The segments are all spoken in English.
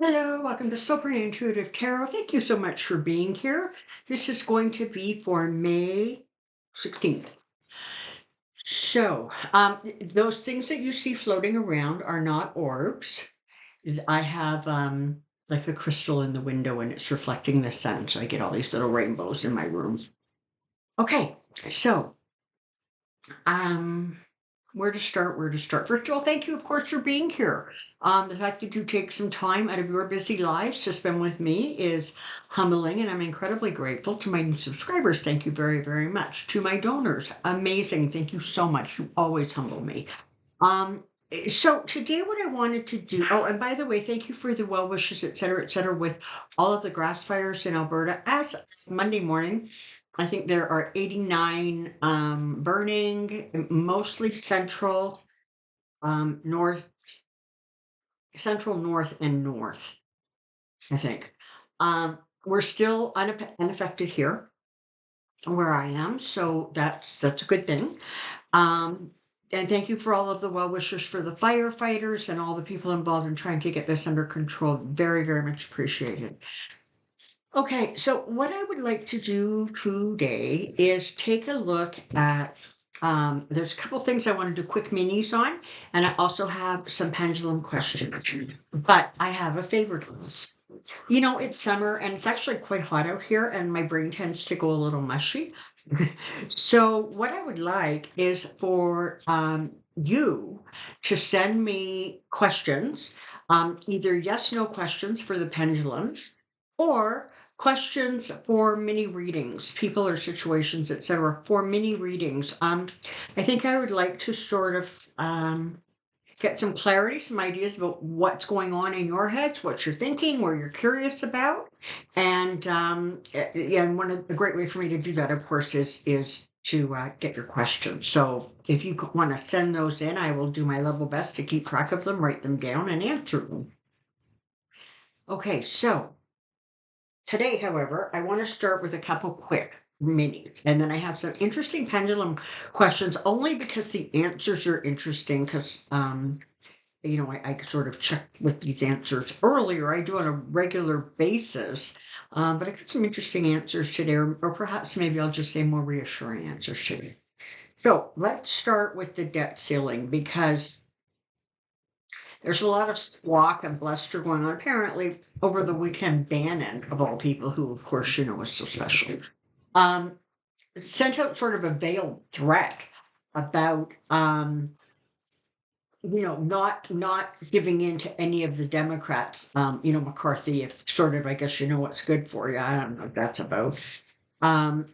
Hello, welcome to Soulprint Intuitive Tarot. Thank you so much for being here. This is going to be for May 16th. Those things that you see floating around are not orbs. I have like a crystal in the window and it's reflecting the sun, so I get all these little rainbows in my room. Okay, so um where to start? Where to start? First of all, thank you, of course, for being here. The fact that you take some time out of your busy lives to spend with me is humbling, and I'm incredibly grateful. To my new subscribers, thank you very, very much. To my donors, amazing. Thank you so much. You always humble me. So today what I wanted to do, oh, and by the way, thank you for the well wishes, et cetera, with all of the grass fires in Alberta. As Monday morning, I think there are 89 burning, mostly north, central, north, and north, I think. We're still unaffected here where I am, so that's a good thing. Um, and thank you for all of the well wishers for the firefighters and all the people involved in trying to get this under control. Very, very much appreciated. Okay, so what I would like to do today is take a look at there's a couple things I want to do quick minis on, and I also have some pendulum questions. But I have a favor to ask. It's summer and it's actually quite hot out here, and my brain tends to go a little mushy. So, what I would like is for you to send me questions, either yes no questions for the pendulums, or questions for mini readings, people or situations, etc., for mini readings. I think I would like to sort of get some clarity, some ideas about what's going on in your heads, what you're thinking, what you're curious about, and one of the great way for me to do that, of course, is to get your questions. So if you want to send those in, I will do my level best to keep track of them, write them down, and answer them. Okay, so today, however, I want to start with a couple quick minis, and then I have some interesting pendulum questions, only because the answers are interesting. Because I sort of check with these answers earlier. I do on a regular basis, but I got some interesting answers today, or perhaps maybe I'll just say more reassuring answers today. So let's start with the debt ceiling because there's a lot of squawk and bluster going on. Apparently, over the weekend, Bannon, of all people, who of course you know is so special, um, sent out sort of a veiled threat about not giving in to any of the Democrats. McCarthy, if sort of, I guess you know what's good for you. I don't know what that's about. Um,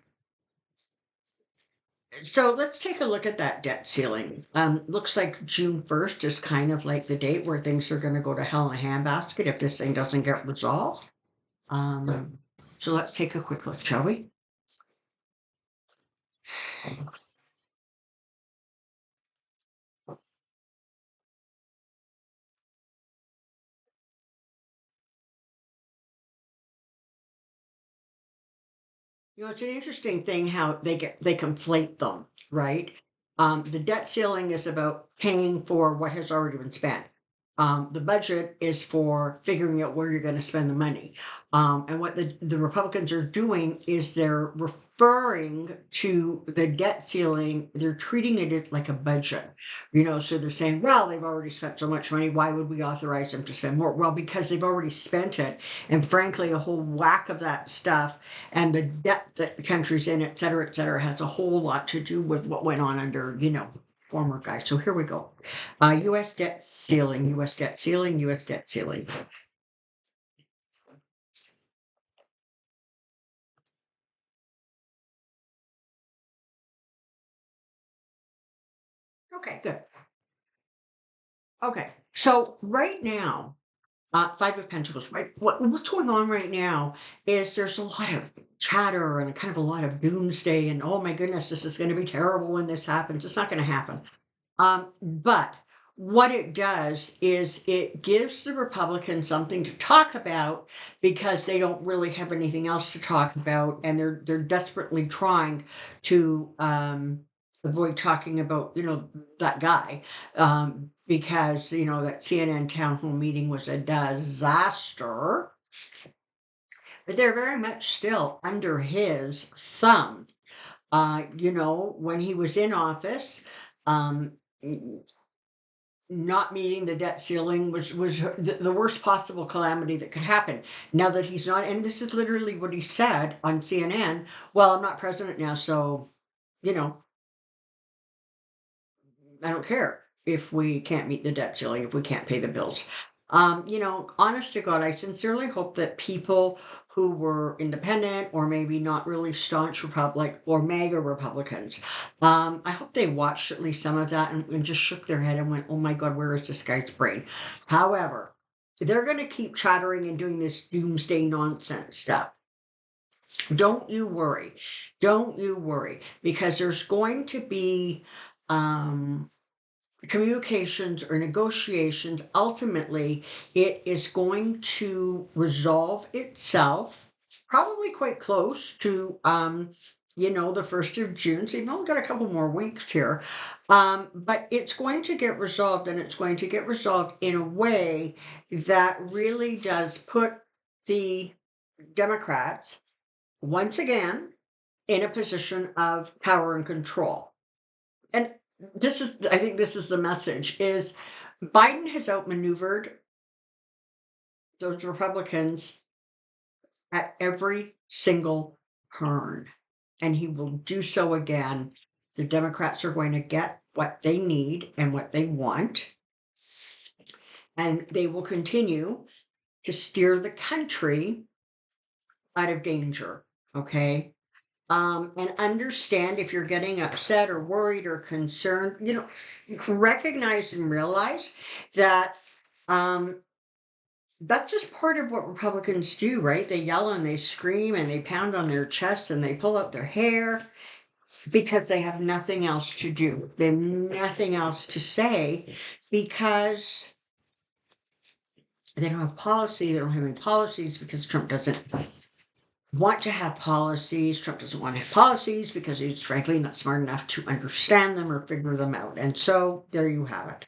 so let's take a look at that debt ceiling. Looks like June 1st is kind of like the date where things are going to go to hell in a handbasket if this thing doesn't get resolved. Um, so let's take a quick look, shall we? It's an interesting thing how they conflate them, right? The debt ceiling is about paying for what has already been spent. The budget is for figuring out where you're going to spend the money. And what the Republicans are doing is they're referring to the debt ceiling. They're treating it as like a budget, so they're saying, well, they've already spent so much money. Why would we authorize them to spend more? Well, because they've already spent it. And frankly, a whole whack of that stuff and the debt that the country's in, et cetera, has a whole lot to do with what went on under, former guys. So here we go. U.S. debt ceiling, U.S. debt ceiling, U.S. debt ceiling. Okay, good. Okay, so right now, Five of Pentacles, right? What's going on right now is there's a lot of chatter and kind of a lot of doomsday and oh my goodness, this is going to be terrible when this happens. It's not going to happen. But what it does is it gives the Republicans something to talk about because they don't really have anything else to talk about, and they're desperately trying to avoid talking about, that guy, because, that CNN town hall meeting was a disaster, but they're very much still under his thumb. When he was in office, um, not meeting the debt ceiling was the worst possible calamity that could happen. Now that he's not, and this is literally what he said on CNN. Well, I'm not president now, so you know I don't care if we can't meet the debt ceiling, if we can't pay the bills. Honest to God, I sincerely hope that people who were independent or maybe not really staunch Republic or MAGA Republicans, I hope they watched at least some of that and just shook their head and went, oh my God, where is this guy's brain? However, they're going to keep chattering and doing this doomsday nonsense stuff. Don't you worry. Don't you worry, because there's going to be um, communications or negotiations. Ultimately, it is going to resolve itself, probably quite close to, the 1st of June. So you've only got a couple more weeks here. But it's going to get resolved, and it's going to get resolved in a way that really does put the Democrats once again in a position of power and control. And I think this is the message, is Biden has outmaneuvered those Republicans at every single turn, and he will do so again. The Democrats are going to get what they need and what they want, and they will continue to steer the country out of danger. Okay. And understand if you're getting upset or worried or concerned, recognize and realize that um, that's just part of what Republicans do, right? They yell and they scream and they pound on their chest and they pull out their hair because they have nothing else to do. They have nothing else to say because they don't have policy. They don't have any policies because Trump doesn't want to have policies. Trump doesn't want to have policies because he's frankly not smart enough to understand them or figure them out. And so there you have it.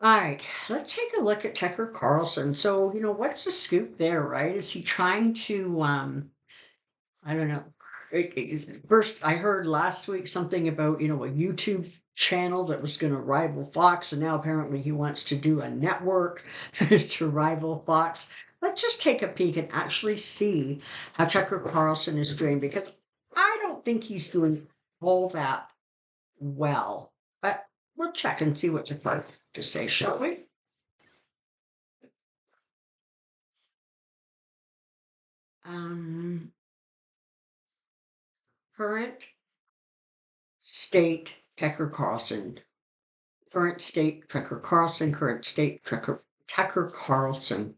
All right, let's take a look at Tucker Carlson. So, what's the scoop there, right? Is he trying to, I don't know. First, I heard last week something about, a YouTube channel that was going to rival Fox, and now apparently he wants to do a network to rival Fox. Let's just take a peek and actually see how Tucker Carlson is doing, because I don't think he's doing all that well. But we'll check and see what's about to say, shall we? Um, current state Tucker Carlson. Current state Tucker Carlson. Current state Tucker Carlson.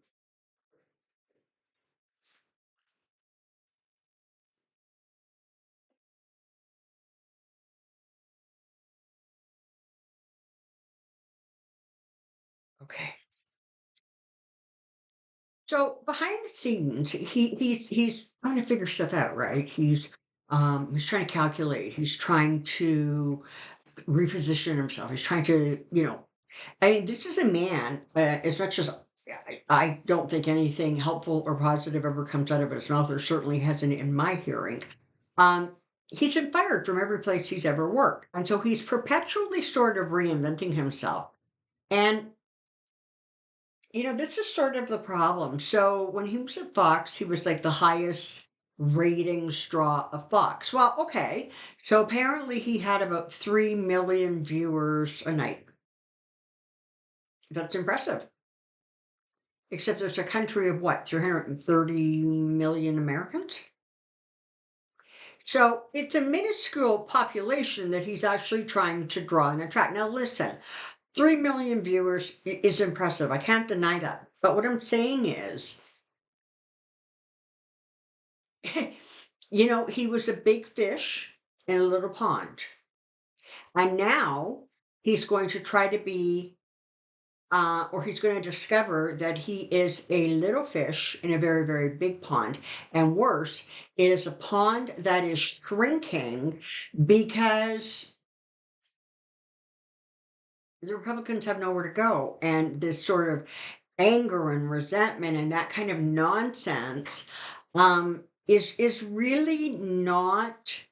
Okay. So behind the scenes, he's trying to figure stuff out, right? He's trying to calculate. He's trying to reposition himself. He's trying to, I mean, this is a man, as much as I don't think anything helpful or positive ever comes out of his mouth, or certainly hasn't in my hearing. Um, he's been fired from every place he's ever worked. And so he's perpetually sort of reinventing himself. And, this is sort of the problem. So when he was at Fox, he was like the highest rating straw of Fox. Well, okay. So apparently he had about 3 million viewers a night. That's impressive. Except there's a country of what, 330 million Americans? So it's a minuscule population that he's actually trying to draw and attract. Now, listen, 3 million viewers is impressive. I can't deny that. But what I'm saying is, he was a big fish in a little pond. And now he's going to try to be or he's going to discover that he is a little fish in a very, very big pond. And worse, it is a pond that is shrinking because the Republicans have nowhere to go. And this sort of anger and resentment and that kind of nonsense is really not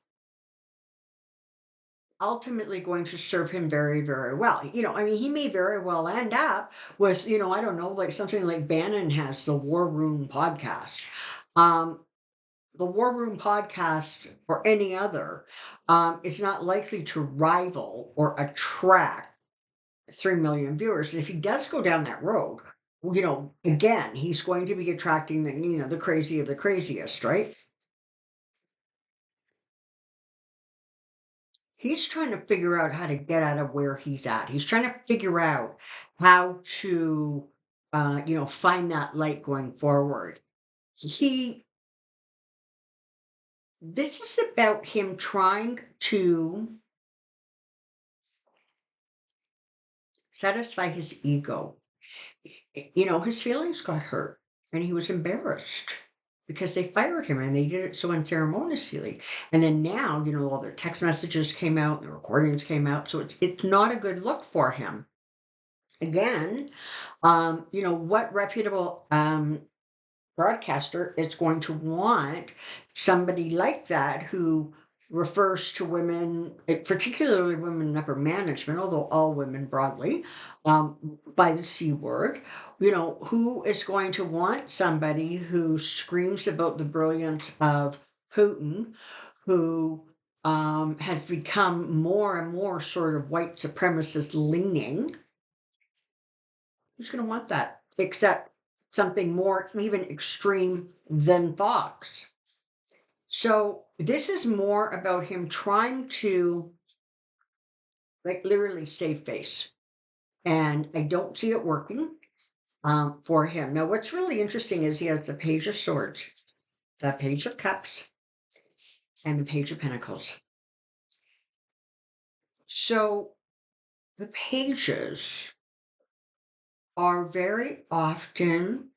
ultimately going to serve him very, very well. I mean, he may very well end up with, I don't know, like something like Bannon has the War Room podcast. Um, the War Room podcast or any other is not likely to rival or attract 3 million viewers. And if he does go down that road, again, he's going to be attracting the crazy of the craziest, right? He's trying to figure out how to get out of where he's at. He's trying to figure out how to, find that light going forward. He, this is about him trying to satisfy his ego. His feelings got hurt and he was embarrassed because they fired him and they did it so unceremoniously. And then now, all their text messages came out, the recordings came out. So it's not a good look for him. Again, what reputable broadcaster is going to want somebody like that who refers to women, particularly women in upper management, although all women broadly, by the C word, who is going to want somebody who screams about the brilliance of Putin, who has become more and more sort of white supremacist leaning. Who's going to want that? Except something more even extreme than Fox. So this is more about him trying to, like, literally save face. And I don't see it working for him. Now, what's really interesting is he has the Page of Swords, the Page of Cups, and the Page of Pentacles. So the pages are very often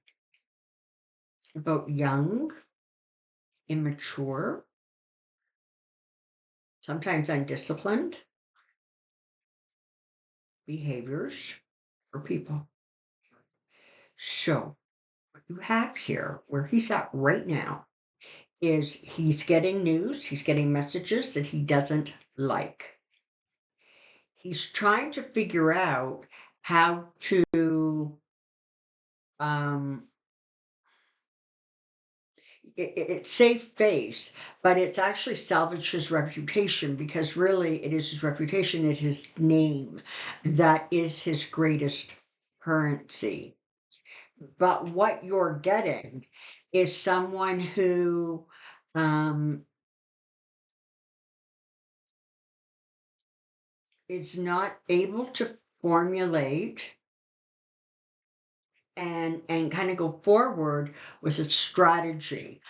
about young, immature, sometimes undisciplined behaviors for people. So what you have here, where he's at right now, is he's getting news, he's getting messages that he doesn't like. He's trying to figure out how to um it's save face, but it's actually salvage his reputation because really it is his reputation, it is his name that is his greatest currency. But what you're getting is someone who um, is not able to formulate and kind of go forward with a strategy.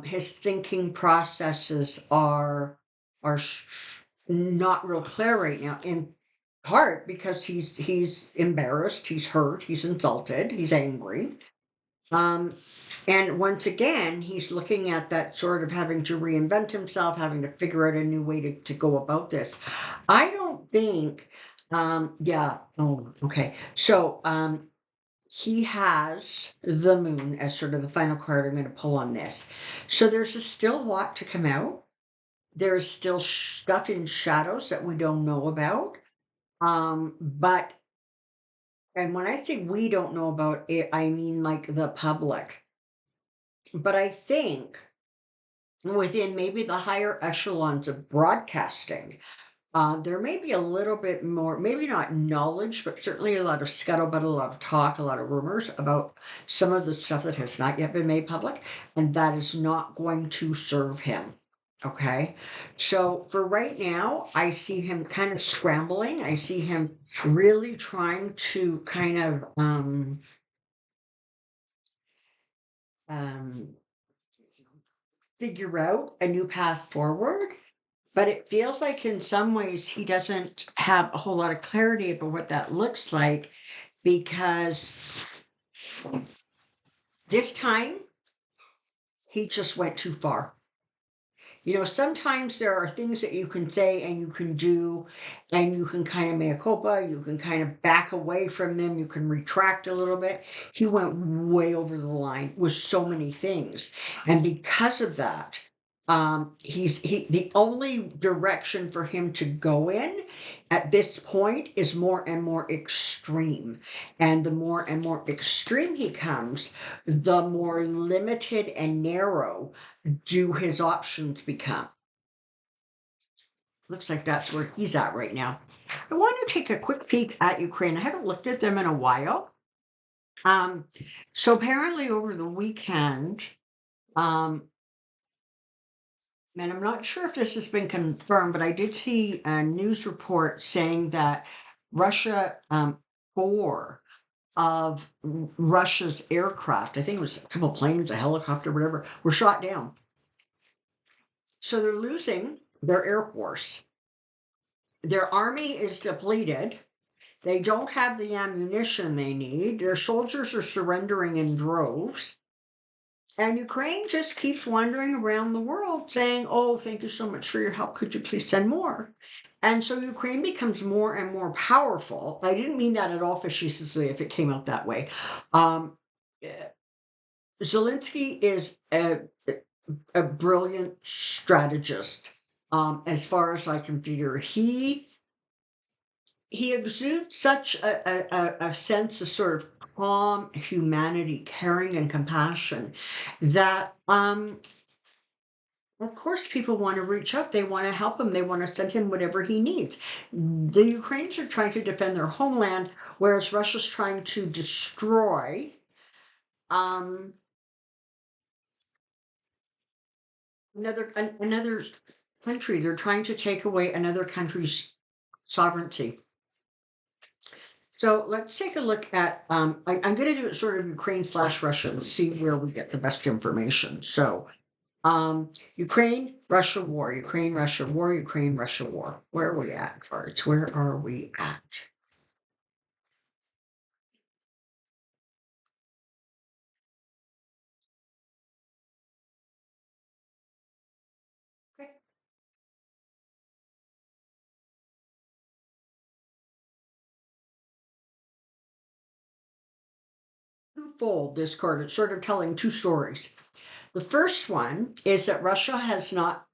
His thinking processes are not real clear right now. In part because he's embarrassed, he's hurt, he's insulted, he's angry. Um, and once again, he's looking at that sort of having to reinvent himself, having to figure out a new way to go about this. I don't think, yeah, oh, okay. So, he has the moon as sort of the final card I'm going to pull on this. So there's still a lot to come out. There's still stuff in shadows that we don't know about. But and when I say we don't know about it, I mean like the public. But I think within maybe the higher echelons of broadcasting, there may be a little bit more, maybe not knowledge, but certainly a lot of scuttlebutt, a lot of talk, a lot of rumors about some of the stuff that has not yet been made public, and that is not going to serve him. Okay. So for right now, I see him kind of scrambling. I see him really trying to kind of um, figure out a new path forward. But it feels like in some ways he doesn't have a whole lot of clarity about what that looks like. because this time he just went too far. Sometimes there are things that you can say and you can do, and you can kind of mea culpa, you can kind of back away from them, you can retract a little bit. He went way over the line with so many things. And because of that, the only direction for him to go in at this point is more and more extreme. And the more and more extreme he comes, the more limited and narrow do his options become. Looks like that's where he's at right now. I want to take a quick peek at Ukraine. I haven't looked at them in a while. Um, so apparently over the weekend, um, and I'm not sure if this has been confirmed, but I did see a news report saying that Russia, four of Russia's aircraft, I think it was a couple planes, a helicopter, whatever, were shot down. So they're losing their air force. Their army is depleted. They don't have the ammunition they need. Their soldiers are surrendering in droves. And Ukraine just keeps wandering around the world saying, "Oh, thank you so much for your help. Could you please send more?" And so Ukraine becomes more and more powerful. I didn't mean that at all facetiously if it came out that way. Um, eh, Zelensky is a brilliant strategist, as far as I can figure. He exudes such a sense of sort of calm humanity, caring, and compassion that, of course, people want to reach out. They want to help him. They want to send him whatever he needs. The Ukrainians are trying to defend their homeland, whereas Russia's trying to destroy um, another country. They're trying to take away another country's sovereignty. So let's take a look at, I'm going to do it sort of Ukraine/Russia and see where we get the best information. So, Ukraine, Russia war, Ukraine, Russia war, Ukraine, Russia war. Where are we at, cards? Where are we at? Okay. Twofold, this card. It's sort of telling two stories. The first one is that Russia has not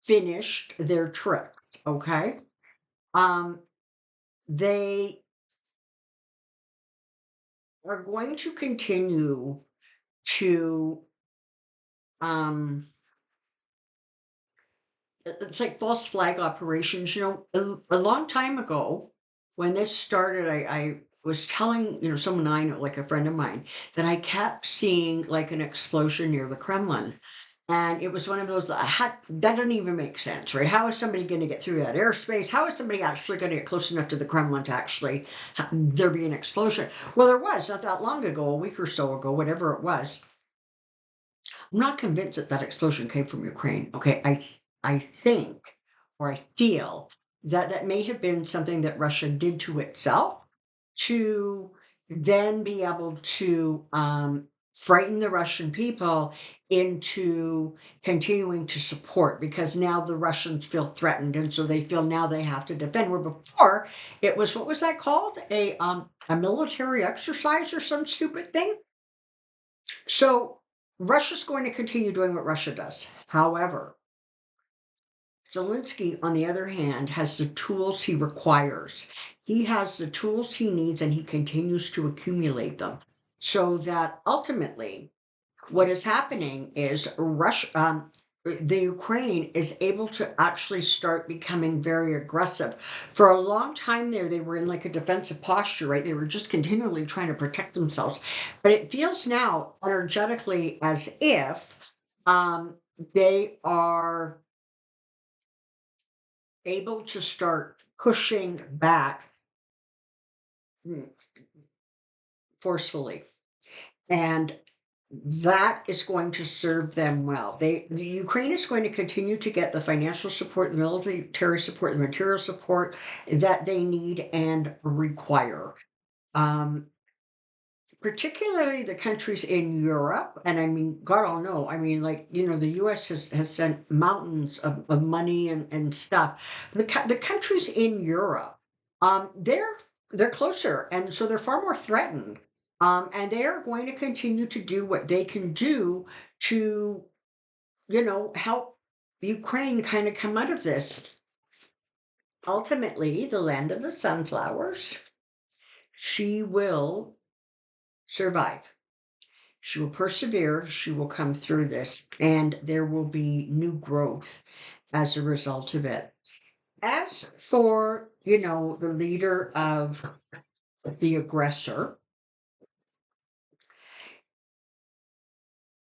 finished their trick. Okay. Um, they are going to continue to um it's like false flag operations. A long time ago, when this started, I was telling someone I know, like a friend of mine, that I kept seeing like an explosion near the Kremlin. And it was one of those that that doesn't even make sense, right? How is somebody going to get through that airspace? How is somebody actually going to get close enough to the Kremlin to actually there be an explosion? Well, there was not that long ago, a week or so ago, whatever it was. I'm not convinced that that explosion came from Ukraine. Okay, I think or I feel that that may have been something that Russia did to itself to then be able to frighten the Russian people into continuing to support because now the Russians feel threatened and so they feel now they have to defend. Where before it was what was that called a military exercise or some stupid thing. So Russia's going to continue doing what Russia does. However, Zelensky, on the other hand, has the tools he requires. He has the tools he needs and he continues to accumulate them. So that ultimately, what is happening is the Ukraine is able to actually start becoming very aggressive. For a long time there, they were in like a defensive posture, right? They were just continually trying to protect themselves. But it feels now energetically as if they are able to start pushing back mm, forcefully. And that is going to serve them well. The Ukraine is going to continue to get the financial support, the military support, the material support that they need and require. Um, particularly the countries in Europe, and I mean, God all know, I mean, like, the US has sent mountains of money and stuff. The countries in Europe, they're closer, and so they're far more threatened. And they are going to continue to do what they can do to, help Ukraine kind of come out of this. Ultimately, the land of the sunflowers, she will survive. She will persevere, she will come through this, and there will be new growth as a result of it. As for, the leader of the aggressor,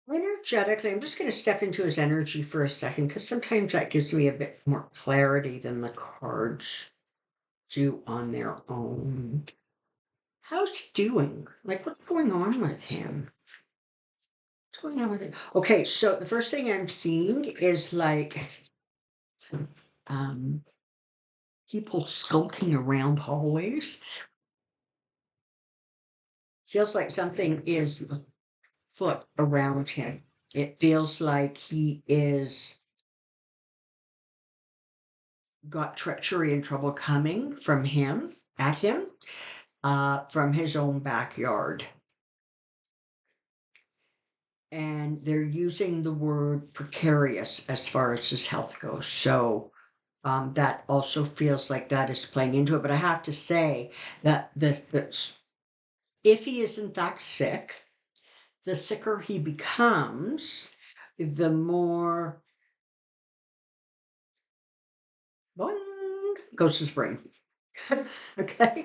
energetically, I'm just going to step into his energy for a second because sometimes that gives me a bit more clarity than the cards do on their own. How's he doing? Like, what's going on with him? What's going on with him? Okay, so the first thing I'm seeing is like, um, people skulking around hallways. Feels like something is afoot around him. It feels like he is got treachery and trouble coming from him at him, from his own backyard. And they're using the word precarious as far as his health goes. So that also feels like that is playing into it. But I have to say that this if he is in fact sick, the sicker he becomes, the more boing goes his brain. Okay.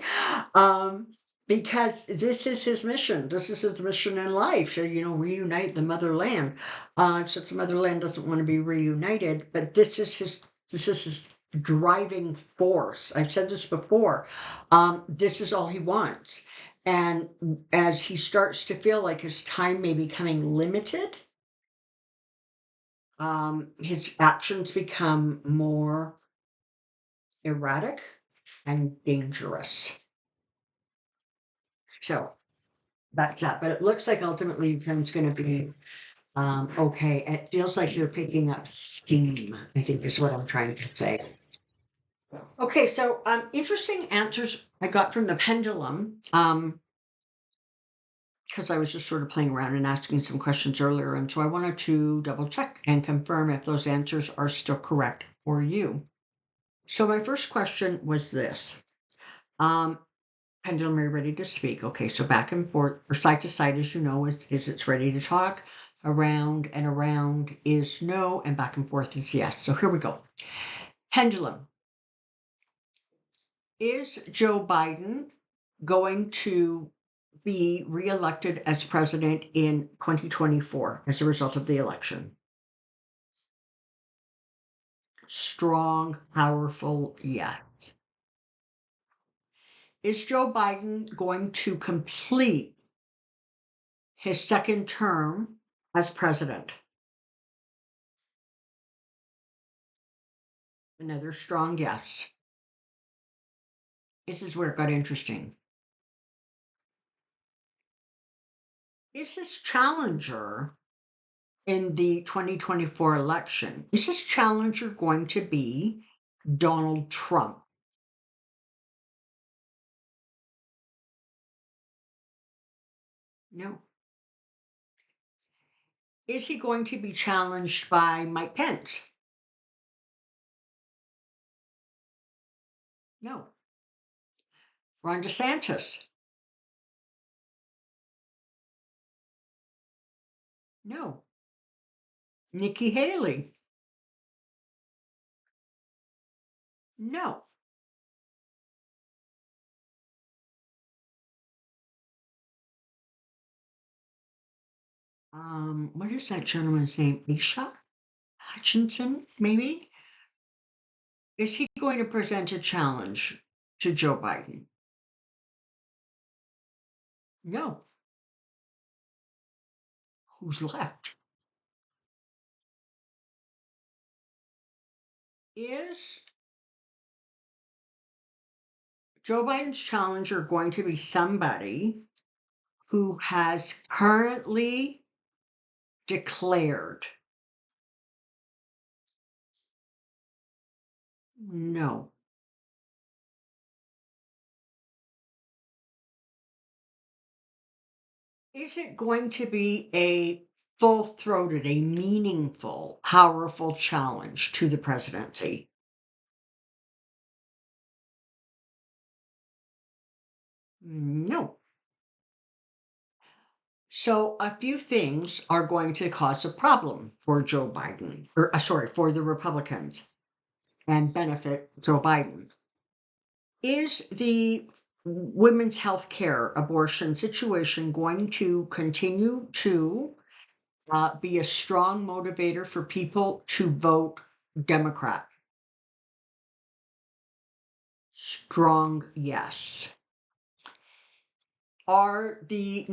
Um, because this is his mission. This is his mission in life. So, reunite the motherland. Since the motherland doesn't want to be reunited, but this is his driving force. I've said this before. This is all he wants. And as he starts to feel like his time may be becoming limited, his actions become more erratic and dangerous. So that's that. But it looks like ultimately Tim's going to be okay. It feels like you're picking up steam, I think is what I'm trying to say. Okay, so interesting answers I got from the pendulum. Because I was just sort of playing around and asking some questions earlier. And so I wanted to double check and confirm if those answers are still correct for you. So my first question was this. Pendulum, are you ready to speak? Okay, so back and forth, or side to side, as you know, is it's ready to talk. Around and around is no, and back and forth is yes. So here we go. Pendulum. Is Joe Biden going to be reelected as president in 2024 as a result of the election? Strong, powerful yes. Is Joe Biden going to complete his second term as president? Another strong yes. This is where it got interesting. Is his challenger in the 2024 election, is his challenger going to be Donald Trump? No. Is he going to be challenged by Mike Pence? No. Ron DeSantis? No. Nikki Haley? No. What is that gentleman's name? Isha Hutchinson, maybe? Is he going to present a challenge to Joe Biden? No. Who's left? Is Joe Biden's challenger going to be somebody who has currently declared no. Is it going to be a full-throated, a meaningful, powerful challenge to the presidency? No. So a few things are going to cause a problem for Joe Biden, or sorry, for the Republicans and benefit Joe Biden. Is the women's health care abortion situation going to continue to be a strong motivator for people to vote Democrat? Strong yes. Are the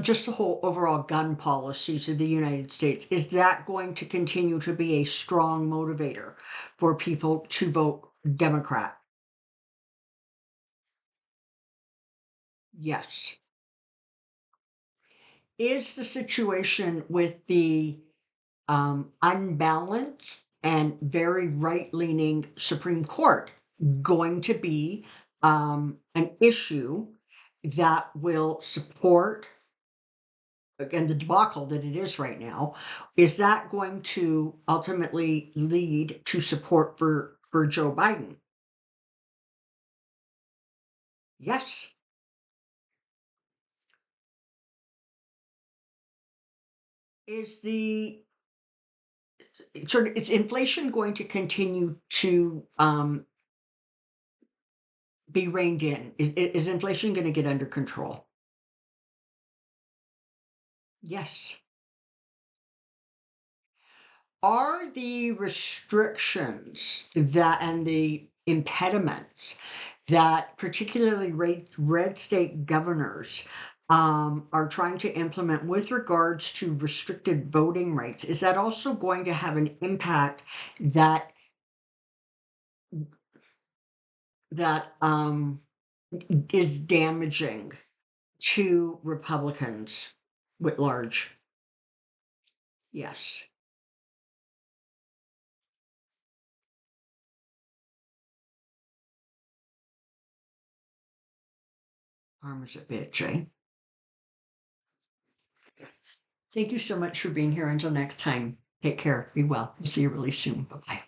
just the whole overall gun policies of the United States, is that going to continue to be a strong motivator for people to vote Democrat? Yes. Is the situation with the unbalanced and very right-leaning Supreme Court going to be an issue that will support, again, the debacle that it is right now? Is that going to ultimately lead to support for Joe Biden? Yes. Is the sort of is inflation going to continue to be reined in? Is inflation going to get under control? Yes. Are the restrictions that and the impediments that particularly red state governors are trying to implement with regards to restricted voting rights, is that also going to have an impact that that is damaging to Republicans writ large? Yes. Karma's a bitch, eh? Thank you so much for being here. Until next time, take care. Be well. See you really soon. Bye bye.